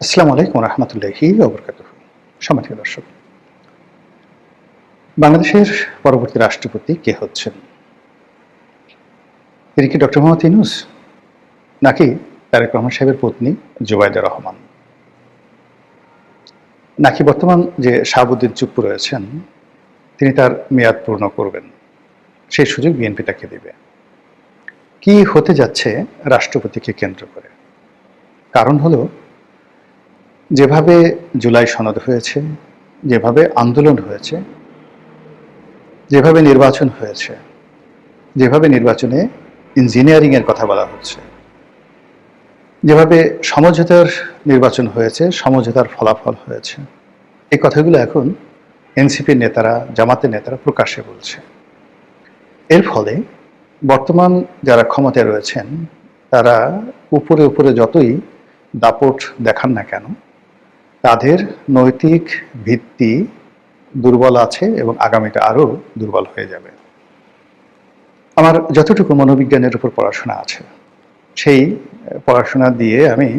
আসসালামু আলাইকুম রহমতুল্লাহি ওয়া বারাকাতুহু। সম্মানিত দর্শক, বাংলাদেশের পরবর্তী রাষ্ট্রপতি কে হচ্ছেন? তিনি কি ডক্টর মোহাম্মদ ইউনূস, নাকি তারেক রহমান সাহেবের পত্নী জুবাইদা রহমান, নাকি বর্তমান যে শাহাবুদ্দিন চুপ্পু রয়েছেন তিনি তার মেয়াদ পূর্ণ করবেন, সেই সুযোগ বিএনপি তাকে দেবে? কি হতে যাচ্ছে রাষ্ট্রপতিকে কেন্দ্র করে? কারণ হলো, যেভাবে জুলাই সনদ হয়েছে, যেভাবে আন্দোলন হয়েছে, যেভাবে নির্বাচন হয়েছে, যেভাবে নির্বাচনে ইঞ্জিনিয়ারিংয়ের কথা বলা হচ্ছে, যেভাবে সমঝোতার নির্বাচন হয়েছে, সমঝোতার ফলাফল হয়েছে, এই কথাগুলো এখন এনসিপির নেতারা, জামাতের নেতারা প্রকাশ্যে বলছে। এর ফলে বর্তমান যারা ক্ষমতায় রয়েছেন তারা উপরে উপরে যতই দাপট দেখান না কেন, তাদের নৈতিক ভিত্তি দুর্বল আছে এবং আগামীটা আরও দুর্বল হয়ে যাবে। আমার যতটুকু মনোবিজ্ঞানের উপর পড়াশোনা আছে, সেই পড়াশোনা দিয়ে আমি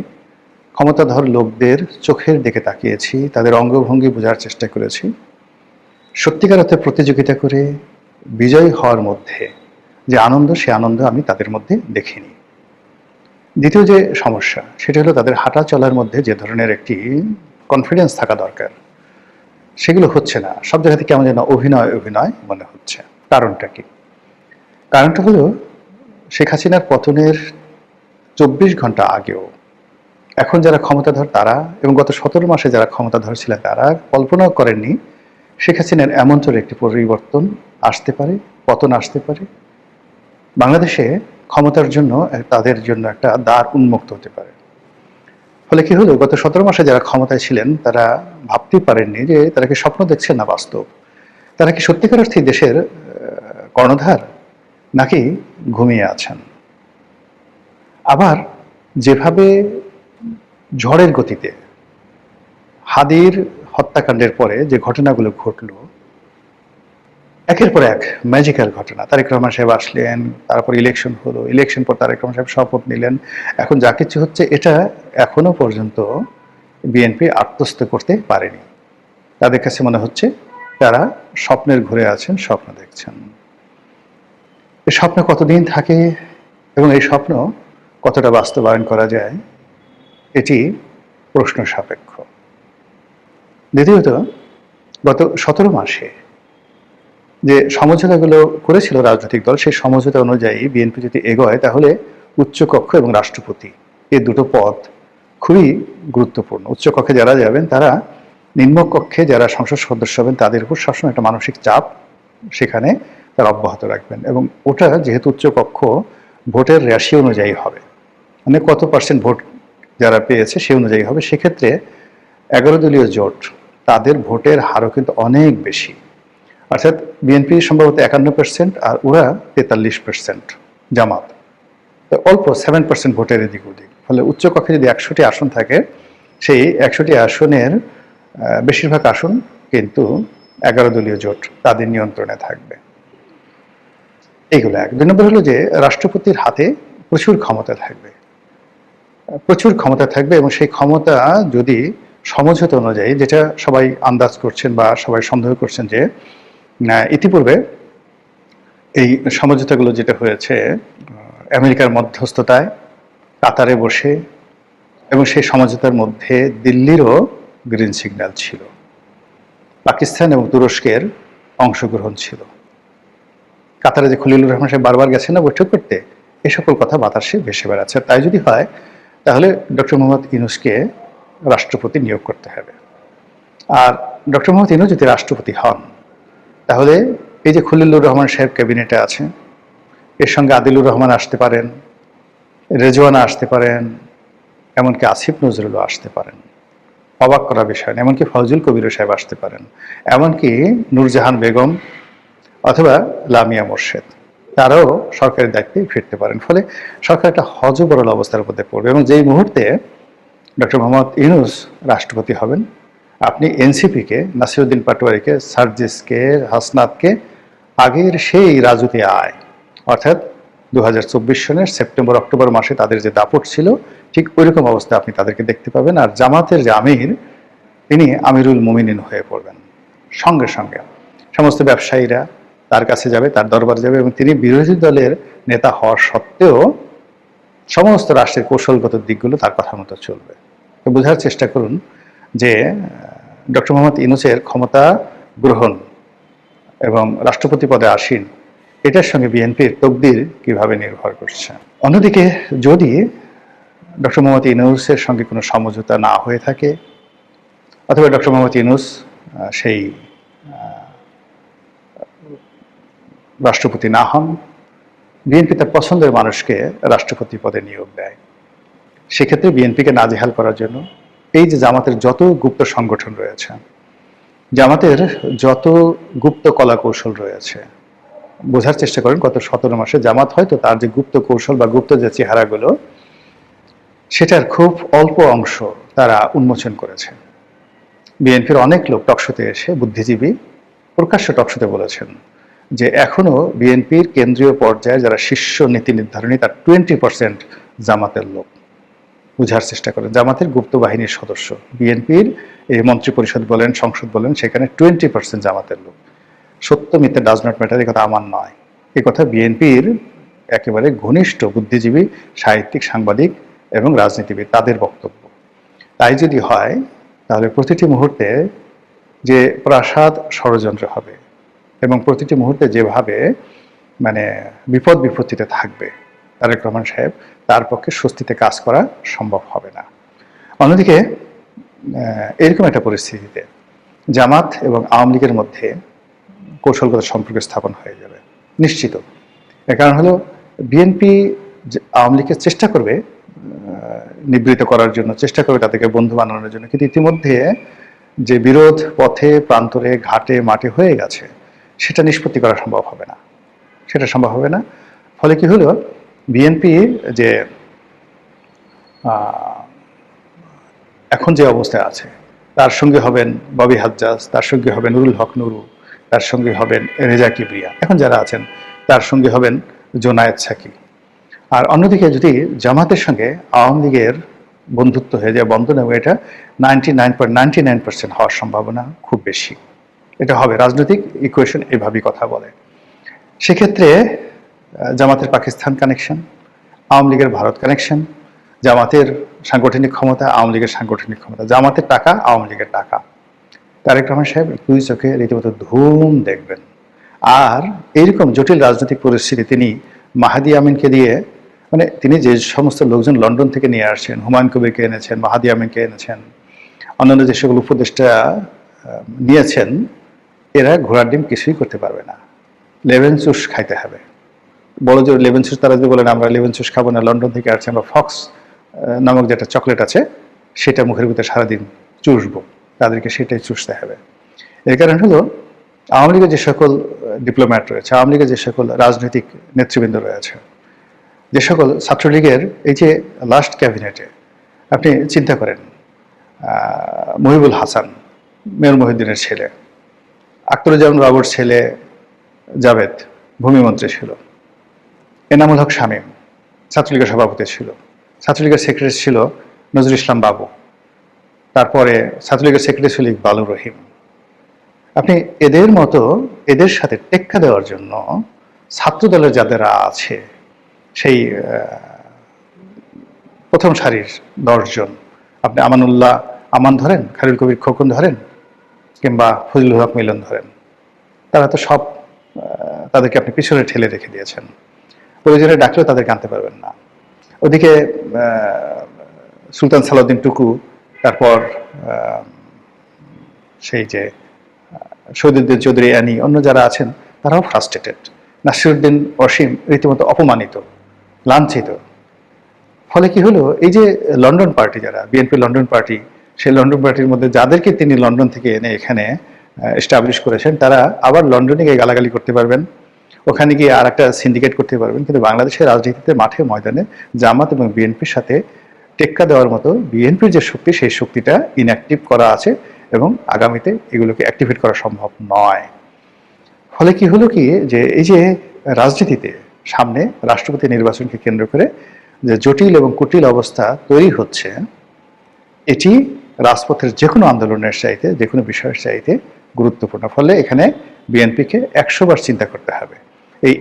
ক্ষমতাধর লোকদের চোখের দিকে তাকিয়েছি, তাদের অঙ্গভঙ্গি বোঝার চেষ্টা করেছি। সত্যিকার অর্থে প্রতিযোগিতা করে বিজয়ী হওয়ার মধ্যে যে আনন্দ, সে আনন্দ আমি তাদের মধ্যে দেখিনি। দ্বিতীয় যে সমস্যা, সেটা হলো তাদের হাঁটা চলার মধ্যে যে ধরনের একটি কনফিডেন্স থাকা দরকার, সেগুলো হচ্ছে না। সব জায়গা থেকে কেমন যেন অভিনয় অভিনয় মনে হচ্ছে। কারণটা কি? কারণটা হলো, শেখ হাসিনার পতনের 24 ঘন্টা আগেও এখন যারা ক্ষমতাধর তারা এবং গত 17 মাসে যারা ক্ষমতাধর ছিলেন তারা কল্পনাও করেননি শেখ হাসিনার এমন তোর একটি পরিবর্তন আসতে পারে, পতন আসতে পারে, বাংলাদেশে ক্ষমতার জন্য তাদের জন্য একটা দ্বার উন্মুক্ত হতে পারে। ফলে কি হলো, গত 17 মাসে যারা ক্ষমতায় ছিলেন তারা ভাবতেই পারেননি যে তারা কি স্বপ্ন দেখছেন না বাস্তব, তারা কি সত্যিকার অর্থে দেশের কর্ণধার নাকি ঘুমিয়ে আছেন। আবার যেভাবে ঝড়ের গতিতে হাদির হত্যাকাণ্ডের পরে যে ঘটনাগুলো ঘটল, একের পর এক ম্যাজিক্যাল ঘটনা। তারেক রহমান সাহেব আসলেন, তারপর ইলেকশন হলো, ইলেকশন পর তারেক রহমান সাহেব শপথ নিলেন, এখন যা কিছু হচ্ছে এটা এখনো পর্যন্ত বিএনপি আত্মস্থ করতে পারেনি। তাদের কাছে মনে হচ্ছে তারা স্বপ্নের ঘুরে আছেন, স্বপ্ন দেখছেন। এই স্বপ্ন কতদিন থাকে এবং এই স্বপ্ন কতটা বাস্তবায়ন করা যায়, এটি প্রশ্ন সাপেক্ষ। দ্বিতীয়ত, গত 17 মাসে যে সমঝোতাগুলো করেছিল রাজনৈতিক দল, সেই সমঝোতা অনুযায়ী বিএনপি যদি এগোয় তাহলে উচ্চকক্ষ এবং রাষ্ট্রপতি, এই দুটো পদ খুবই গুরুত্বপূর্ণ। উচ্চকক্ষে যারা যাবেন তারা নিম্নকক্ষে যারা সংসদ সদস্য হবেন তাদের উপর সবসময় একটা মানসিক চাপ সেখানে তারা অব্যাহত রাখবেন। এবং ওটা যেহেতু উচ্চকক্ষ ভোটের রেশিও অনুযায়ী হবে, মানে কত পার্সেন্ট ভোট যারা পেয়েছে সে অনুযায়ী হবে, সেক্ষেত্রে 11 দলীয় জোট তাদের ভোটের হারও কিন্তু অনেক বেশি। অর্থাৎ বিএনপি সম্ভবত 51% আর ওরা 43%, জামাত অল্প 7% ভোটের এদিক ওদিক। ফলে উচ্চকক্ষে যদি 100টি আসন থাকে, সেই 100টি আসনের বেশিরভাগ আসন কিন্তু 11 দলীয় জোট তাদের নিয়ন্ত্রণে থাকবে। এইগুলো এক। 2 নম্বর হলো যে রাষ্ট্রপতির হাতে প্রচুর ক্ষমতা থাকবে, প্রচুর ক্ষমতা থাকবে এবং সেই ক্ষমতা যদি সমঝোতা অনুযায়ী, যেটা সবাই আন্দাজ করছেন বা সবাই সন্দেহ করছেন যে ইতিপূর্বে এই সমঝোতাগুলো যেটা হয়েছে আমেরিকার মধ্যস্থতায় কাতারে বসে, এবং সেই সমঝোতার মধ্যে দিল্লিরও গ্রিন সিগন্যাল ছিল, পাকিস্তান এবং তুরস্কের অংশগ্রহণ ছিল। কাতারে যে খলিলুর রহমান সাহেব বারবার গেছেন না বৈঠক করতে, এই সকল কথা বাতাসে ভেসে বেড়াচ্ছে। তাই যদি হয় তাহলে ডক্টর মোহাম্মদ ইউনূসকে রাষ্ট্রপতি নিয়োগ করতে হবে। আর ডক্টর মোহাম্মদ ইউনূস যদি রাষ্ট্রপতি হন তাহলে এই যে খলিলুর রহমান সাহেব ক্যাবিনেটে আছে, এর সঙ্গে আদিলুর রহমান আসতে পারেন, রেজওয়ানা আসতে পারেন, এমনকি আসিফ নজরুলও আসতে পারেন, অবাক করা বিষয় না, এমনকি ফজলুল কবির সাহেব আসতে পারেন, এমনকি নূরজাহান বেগম অথবা লামিয়া মোর্শেদ, তারাও সরকারের দায়িত্বে ফিরতে পারেন। ফলে সরকার একটা হযবরল অবস্থার মধ্যে পড়বে। এবং যেই মুহূর্তে ডক্টর মোহাম্মদ ইউনূস রাষ্ট্রপতি হবেন, আপনি এনসিপিকে, নাসিরউদ্দিন পাটোয়ারিকে, সার্জিসকে, হাসনাতকে আগের সেই রাজুতি আয়, অর্থাৎ 2024 সনের সেপ্টেম্বর অক্টোবর মাসে তাদের যে দাপট ছিল, ঠিক ওইরকম অবস্থা আপনি তাদেরকে দেখতে পাবেন। আর জামাতের যে আমির, তিনি আমিরুল মুমিনিন হয়ে পড়বেন। সঙ্গে সঙ্গে সমস্ত ব্যবসায়ীরা তার কাছে যাবে, তার দরবারে যাবে, এবং তিনি বিরোধী দলের নেতা হওয়া সত্ত্বেও সমস্ত রাষ্ট্রের কৌশলগত দিকগুলো তার কথা মতো চলবে। তো বোঝার চেষ্টা করুন যে ডক্টর মোহাম্মদ ইউনূসের ক্ষমতা গ্রহণ এবং রাষ্ট্রপতি পদে আসীন, এটার সঙ্গে বিএনপির তকদির কিভাবে নির্ভর করছে। অন্যদিকে যদি ডক্টর মোহাম্মদ ইউনূসের সঙ্গে কোনো সমঝোতা না হয়ে থাকে, অথবা ডক্টর মোহাম্মদ ইউনূস সেই রাষ্ট্রপতি না হন, বিএনপি তার পছন্দের মানুষকে রাষ্ট্রপতি পদে নিয়োগ দেয়, সেক্ষেত্রে বিএনপিকে নাজেহাল করার জন্য এই যে জামাতের যত গুপ্ত সংগঠন রয়েছে, জামাতের যত গুপ্ত কলা কৌশল রয়েছে, বোঝার চেষ্টা করেন গত 17 মাসে জামাত হয়তো তার যে গুপ্ত কৌশল বা গুপ্ত যে চেহারাগুলো, সেটার খুব অল্প অংশ তারা উন্মোচন করেছে। বিএনপির অনেক লোক টকশোতে এসে, বুদ্ধিজীবী প্রকাশ্য টকশোতে বলেছেন যে এখনো বিএনপির কেন্দ্রীয় পর্যায়ে যারা শীর্ষ নীতি নির্ধারণী, তার 20% জামাতের লোক। বুঝার চেষ্টা করেন, জামাতের গুপ্ত বাহিনীর সদস্য, বিএনপির এই মন্ত্রী পরিষদ বলেন, সংসদ বলেন, সেখানে 20% জামাতের লোক। সত্য মিথ্যা ডাজ নট ম্যাটার, এই কথা আমার নয়, এই কথা বিএনপির একেবারে ঘনিষ্ঠ বুদ্ধিজীবী, সাহিত্যিক, সাংবাদিক এবং রাজনীতিবিদ, তাদের বক্তব্য। তাই যদি হয়, তাহলে প্রতিটি মুহূর্তে যে প্রাসাদ ষড়যন্ত্র হবে এবং প্রতিটি মুহূর্তে যেভাবে বিপদ বিপত্তিতে থাকবে তারেক রহমান সাহেব, তার পক্ষে স্বস্তিতে কাজ করা সম্ভব হবে না। অন্যদিকে এরকম একটা পরিস্থিতিতে জামাত এবং আওয়ামী লীগের মধ্যে কৌশলগত সম্পর্ক স্থাপন হয়ে যাবে নিশ্চিত। এর কারণ হলো বিএনপি আওয়ামী লীগকে চেষ্টা করবে নিবৃত করার জন্য, চেষ্টা করবে তাদেরকে বন্ধু বানানোর জন্য, কিন্তু ইতিমধ্যে যে বিরোধ পথে প্রান্তরে ঘাটে মাঠে হয়ে গেছে, সেটা নিষ্পত্তি করা সম্ভব হবে না, সেটা সম্ভব হবে না। ফলে কি হলো, বিএনপি যে এখন যে অবস্থায় আছে, তার সঙ্গে হবেন ববি হাজ্জাজ, তার সঙ্গে হবেন নুরুল হক নুরু, তার সঙ্গে হবেন রেজা কিবরিয়া, এখন যারা আছেন তার সঙ্গে হবেন জোনায়েদ সাকি। আর অন্যদিকে যদি জামাতের সঙ্গে আওয়ামী লীগের বন্ধুত্ব হয়ে যায়, বন্ধন, এবং এটা 99.99% হওয়ার সম্ভাবনা খুব বেশি, এটা হবে। রাজনৈতিক ইকুয়েশন এভাবেই কথা বলে। সেক্ষেত্রে জামাতের পাকিস্তান কানেকশন, আওয়ামী লীগের ভারত কানেকশন, জামাতের সাংগঠনিক ক্ষমতা, আওয়ামী লীগের সাংগঠনিক ক্ষমতা, জামাতের টাকা, আওয়ামী লীগের টাকা, তারেক রহমান সাহেব দুই চোখে রীতিমতো ধুম দেখবেন। আর এইরকম জটিল রাজনৈতিক পরিস্থিতি তিনি মাহাদি আমিনকে দিয়ে, তিনি যে সমস্ত লোকজন লন্ডন থেকে নিয়ে আসছেন, হুমায়ুন কবিরকে এনেছেন, মাহাদি আমিনকে এনেছেন, অন্যান্য যে সকল উপদেষ্টা নিয়েছেন, এরা ঘোড়ার ডিম কিছুই করতে পারবে না, লেমন জুস খাইতে হবে। বড় জোর লেমন জুস, তারা যদি বলেন আমরা লেমন জুস খাবো না, লন্ডন থেকে আসছে, আমরা ফক্স নামক যেটা চকলেট আছে সেটা মুখের ভিতরে সারাদিন চুষবো, তাদেরকে সেটাই চুষতে হবে। এর কারণ হলো আওয়ামী লীগের যে সকল ডিপ্লোম্যাট রয়েছে, আওয়ামী লীগের যে সকল রাজনৈতিক নেতৃবৃন্দ রয়েছে, যে সকল ছাত্রলীগের এই যে লাস্ট ক্যাবিনেটে, আপনি চিন্তা করেন, মহিবুল হাসান মেয়র মহিউদ্দিনের ছেলে, আখতারুজ্জামান বাবুর ছেলে জাভেদ ভূমিমন্ত্রী ছিল, এনামুল হক শামীম ছাত্রলীগের সভাপতি ছিল, ছাত্রলীগের সেক্রেটারি ছিল নজরুল ইসলাম বাবু, তারপরে ছাত্রলীগের সেক্রেটারি ছিল ইকবালুর রহিম। আপনি এদের সাথে টেক্কা দেওয়ার জন্য ছাত্র দলের যাদেরা আছে, সেই প্রথম সারির 10 জন, আপনি আমানুল্লাহ আমান ধরেন, খালিল কবির খোকন ধরেন, কিংবা ফজলুল হক মিলন ধরেন, তারা তো সব তাদেরকে আপনি পিছনে ঠেলে রেখে দিয়েছেন, প্রয়োজনে ডাকলেও তাদেরকে আনতে পারবেন না। ওদিকে সুলতান সালাউদ্দিন টুকু, তারপর সেই যে শহীদুদ্দিন চৌধুরী অ্যানি, অন্য যারা আছেন তারাও ফ্রাস্ট্রেটেড। নাসিরউদ্দিন অসীম রীতিমতো অপমানিত, লাঞ্ছিত। ফলে কি হলো, এই যে লন্ডন পার্টি, যারা বিএনপি লন্ডন পার্টি, সেই লন্ডন পার্টির মধ্যে যাদেরকে তিনি লন্ডন থেকে এনে এখানে এস্টাবলিশ করেছেন, তারা আবার লন্ডনে গিয়ে গালাগালি করতে পারবেন, ওখানে গিয়ে আর একটা সিন্ডিকেট করতে পারবেন। কিন্তু বাংলাদেশের রাজনীতিতে মাঠে ময়দানে জামাত এবং বিএনপির সাথে টেক্কা দেওয়ার মতো বিএনপির যে শক্তি, সেই শক্তিটা ইনঅ্যাক্টিভ করা আছে এবং আগামীতে এগুলোকে অ্যাক্টিভেট করা সম্ভব নয়। ফলে কি হলো কি, যে এই যে রাজনীতিতে সামনে রাষ্ট্রপতি নির্বাচনকে কেন্দ্র করে যে জটিল এবং কুটিল অবস্থা তৈরি হচ্ছে, এটি রাজপথের যে কোনো আন্দোলনের চাইতে, যে কোনো বিষয়ের চাইতে গুরুত্বপূর্ণ। ফলে এখানে বিএনপিকে 100 বার চিন্তা করতে হবে। এই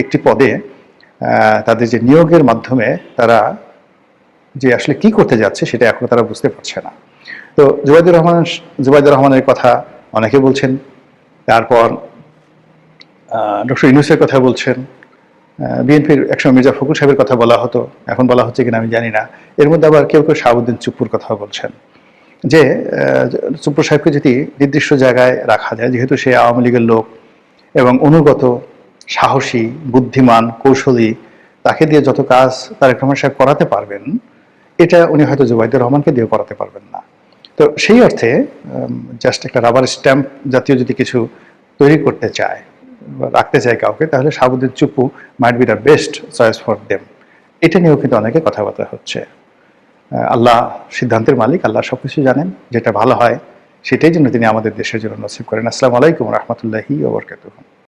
একটি পদে তাদের যে নিয়োগের মাধ্যমে তারা যে আসলে কি করতে যাচ্ছে সেটা এখনো তারা বুঝতে পারছে না। তো জুবাইদুর রহমানের কথা অনেকে বলছেন, তারপর ডক্টর ইউনূসের কথা বলছেন, বিএনপির একসময় মির্জা ফখরুল সাহেবের কথা বলা হতো, এখন বলা হচ্ছে কিনা আমি জানি না। এর মধ্যে আবার কেউ কেউ শাহাবুদ্দিন চুপ্পুর কথা বলছেন যে চুপ্পু সাহেবকে যদি নির্দিষ্ট জায়গায় রাখা যায়, যেহেতু সে আওয়ামী লীগের লোক এবং অনুগত, সাহসী, বুদ্ধিমান, কৌশলী, তাকে দিয়ে যত কাজ তারেক রহমান সাহেব করাতে পারবেন, এটা উনি হয়তো জুবাইদুর রহমানকে দিয়ে করাতে পারবেন না। তো সেই অর্থে জাস্ট একটা রাবার স্ট্যাম্প জাতীয় যদি কিছু তৈরি করতে চায়, রাখতে চায় কাউকে, তাহলে Shahabuddin Chuppu might be the best choice for them. এটা নিয়েও কিন্তু অনেকে কথাবার্তা হচ্ছে। আল্লাহ সিদ্ধান্তের মালিক, আল্লাহ সবকিছু জানেন, যেটা ভালো হয় সেটাই যেন তিনি আমাদের দেশের জন্য নসিব করেন। আসসালামু আলাইকুম রহমতুল্লাহি ওয়া বারাকাতুহু।